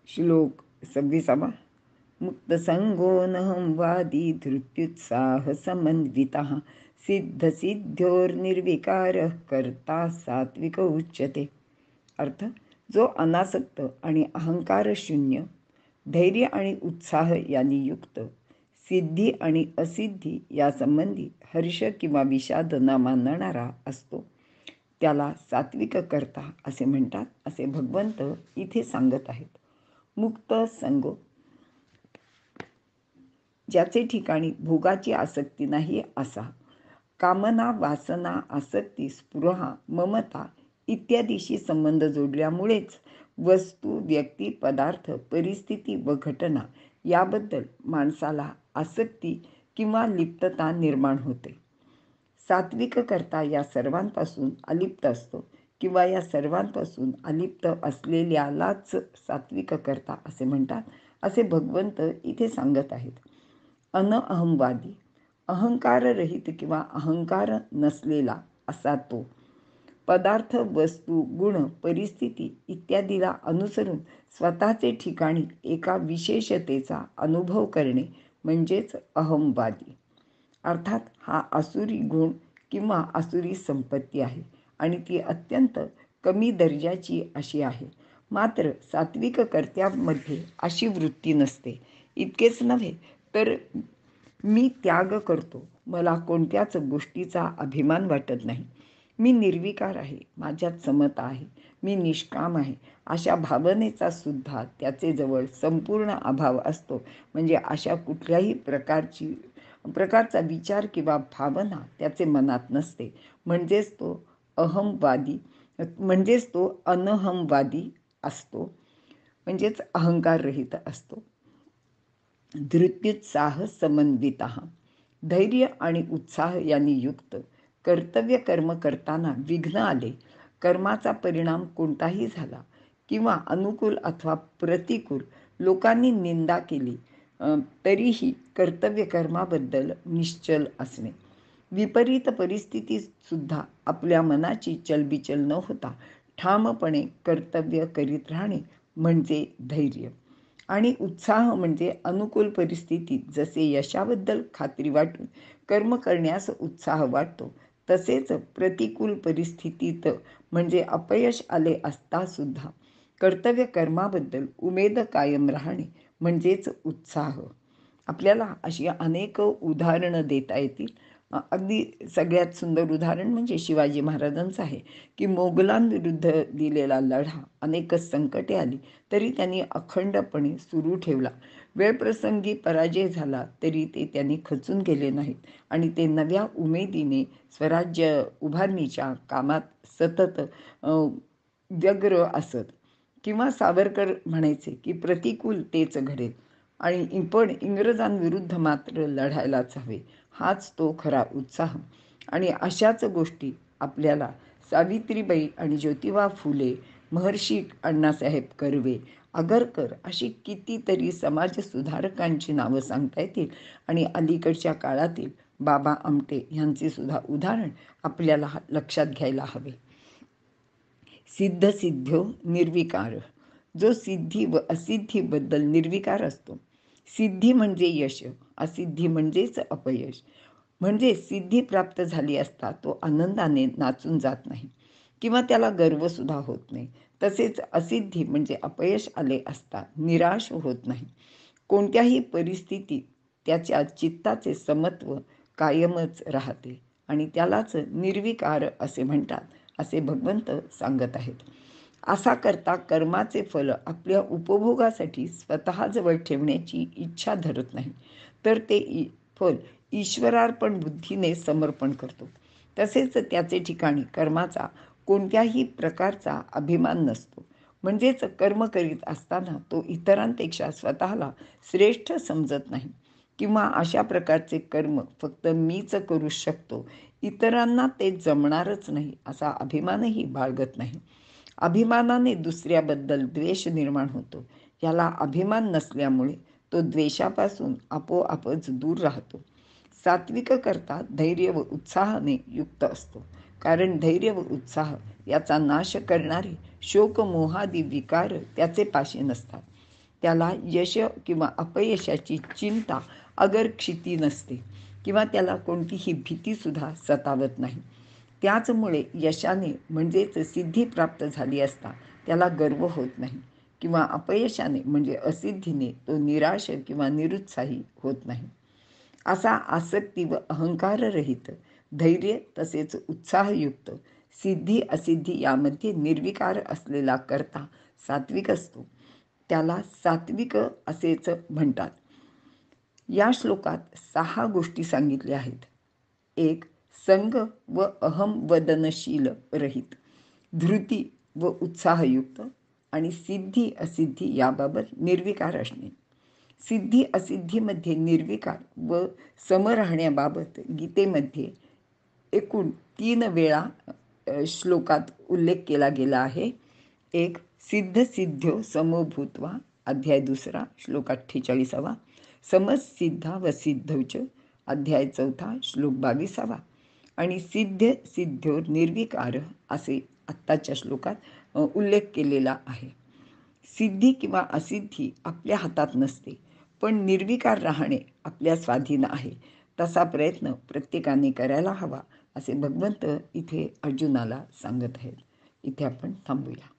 श्लोक 26. मुक्तसंगो नहं वादी धृत्युत्साह समन्वितः सिद्धसिद्ध्योर्निर्विकारः कर्ता सात्विक उच्यते. अर्थ, जो अनासक्त आणि अहंकार शून्य, धैर्य आणि उत्साह यांनी युक्त, सिद्धी आणि असिद्धी या संबंधी हर्ष किंवा विषाद न मानणारा असतो, त्याला सात्विक कर्ता असे म्हणतात, असे भगवंत इथे सांगत आहेत. मुक्त संग, ज्याचे ठिकाणी भोगाची आसक्ती नाही असा, कामना, वासना, आसक्ती, स्पृहा, ममता इत्यादीशी संबंध जोडल्यामुळेच वस्तू, व्यक्ती, पदार्थ, परिस्थिती व घटना याबद्दल माणसाला आसक्ती किंवा लिप्तता निर्माण होते. सात्विक कर्ता या सर्वांपासून अलिप्त असतो किंवा या सर्वांपासून अलिप्त असलेल्यालाच सात्विक कर्ता असे म्हणतात, असे भगवंत इथे सांगत आहेत. अनअहंवादी, अहंकाररहित किंवा अहंकार नसलेला असा तो. पदार्थ, वस्तू, गुण, परिस्थिती इत्यादीला अनुसरून स्वतःचे ठिकाणी एका विशेषतेचा अनुभव करणे म्हणजेच अहंवादी. अर्थात हा आसुरी गुण किंवा आसुरी संपत्ती आहे आणि ती अत्यंत कमी दर्जाची अशी आहे. मात्र सात्विक कर्त्यामध्ये अशी वृत्ती नसते. इतकेच नव्हे तर मी त्याग करतो, मला कोणत्याच गोष्टीचा अभिमान वाटत नाही, मी निर्विकार आहे, माझ्यात समता आहे, मी निष्काम आहे, अशा भावनेचा सुद्धा त्याचे जवळ संपूर्ण अभाव असतो. म्हणजे अशा कुठल्याही प्रकारचा विचार किंवा भावना त्याचे मनात नसते. म्हणजेच तो अनहंवादी असतो, म्हणजेच अहंकाररहित असतो. धृत्युत्साह समन्वितः, धैर्य आणि उत्साह यांनी युक्त, कर्तव्य कर्म करताना विघ्न आले, कर्माचा परिणाम कोणताही झाला किंवा अनुकूल अथवा प्रतिकूल लोकांनी निंदा केली, तरीही कर्तव्य कर्माबद्दल निश्चल असणे. विपरीत परिस्थितीत सुद्धा आपल्या मनाची चलबिचल न होता ठामपणे कर्तव्य करीत राहणे म्हणजे धैर्य. आणि उत्साह म्हणजे अनुकूल परिस्थितीत जसे यशाबद्दल खात्री वाटून कर्म करण्यास उत्साह वाटतो, तसेच प्रतिकूल परिस्थितीत म्हणजे अपयश आले असता सुद्धा कर्तव्य कर्माबद्दल उमेद कायम राहणे म्हणजेच उत्साह. आपल्याला अशी अनेक उदाहरणं देता येतील. अगदी सगळ्यात सुंदर उदाहरण म्हणजे शिवाजी महाराजांचं आहे की मोगलांविरुद्ध दिलेला लढा, अनेक संकटे आली तरी त्यांनी अखंडपणे सुरू ठेवला. वेळप्रसंगी पराजय झाला तरी ते त्यांनी खचून गेले नाहीत आणि ते नव्या उमेदीने स्वराज्य उभारणीच्या कामात सतत व्यग्र असत. किंवा सावरकर म्हणायचे की प्रतिकूल तेच घडेल आणि पण इंग्रजांविरुद्ध मात्र लढायलाच हवे, हाच तो खरा उत्साह. आणि अशाच गोष्टी आपल्याला सावित्रीबाई आणि ज्योतिबा फुले, महर्षी अण्णासाहेब कर्वे, आगरकर अशी कितीतरी समाजसुधारकांची नावं सांगता येतील. आणि अलीकडच्या काळातील बाबा आमटे यांचे सुद्धा उदाहरण आपल्याला लक्षात घ्यायला हवे. सिद्ध सिद्ध्यो निर्विकार, जो सिद्धी व असिद्धीबद्दल निर्विकार असतो. सिद्धी म्हणजे यश, असिद्धी म्हणजेच अपयश. म्हणजे सिद्धी प्राप्त झाली असता तो आनंदाने नाचून जात नाही किंवा त्याला गर्वसुद्धा होत नाही. तसेच असिद्धी म्हणजे अपयश आले असता निराश होत नाही. कोणत्याही परिस्थितीत त्याच्या चित्ताचे समत्व कायमच राहते आणि त्यालाच निर्विकार असे म्हणतात, असे भगवंत सांगत आहेत. असा करता कर्माचे फल आपल्या उपभोगासाठी स्वतःजवळ ठेवण्याची इच्छा धरत नाही, तर ते फल ईश्वरार्पण बुद्धीने समर्पण करतो. तसेच त्याचे ठिकाणी कर्माचा कोणत्याही प्रकारचा अभिमान नसतो. म्हणजेच कर्म करीत असताना तो इतरांपेक्षा स्वतःला श्रेष्ठ समजत नाही किंवा अशा प्रकारचे कर्म फक्त मीच करू शकतो, इतरांना ते जमणारच नाही असा अभिमानही बाळगत नाही. अभिमानाने दुसऱ्याबद्दल द्वेष निर्माण होतो. याला अभिमान नसल्यामुळे तो द्वेषापासून आपोआपच दूर राहतो. सात्विक करता धैर्य व उत्साहाने युक्त असतो, कारण धैर्य व उत्साह याचा नाश करणारे शोक मोहादी विकार त्याचे पाशी नसतात. त्याला यश किंवा अपयशाची चिंता अगर क्षिती नसते किंवा त्याला कोणतीही भीतीसुद्धा सतावत नाही. त्याचमुळे यशाने म्हणजेच सिद्धी प्राप्त झाली असता त्याला गर्व होत नाही किंवा अपयशाने म्हणजे असिद्धीने तो निराश किंवा निरुत्साही होत नाही. असा आसक्ती व अहंकाररहित, धैर्य तसेच उत्साहयुक्त, सिद्धी असिद्धी यामध्ये निर्विकार असलेला कर्ता सात्विक असतो. त्याला सात्विक असेच म्हणतात. या श्लोकात 6 गोष्टी सांगितल्या आहेत. 1. संग व अहंवदनशील रहित, धृती व उत्साहयुक्त आणि सिद्धी असिद्धी याबाबत निर्विकार असणे. सिद्धी असिद्धीमध्ये निर्विकार व सम राहण्याबाबत गीतेमध्ये एकूण 3 वेळा श्लोकात उल्लेख केला गेला आहे. 1. सिद्ध सिद्ध्यो समो भूत्वा, अध्याय 2 श्लोक 48, समसिद्धा व सिद्धौच, अध्याय 4 श्लोक 22 आणि सिद्ध सिद्ध्यो निर्विकार असे आत्ताच्या श्लोकात उल्लेख केलेला आहे. सिद्धी किंवा असिद्धी आपल्या हातात नसते, पण निर्विकार राहणे आपल्या स्वाधीन आहे. तसा प्रयत्न प्रत्येकाने करायला हवा असे भगवंत इथे अर्जुनाला सांगत आहेत. इथे आपण थांबूया.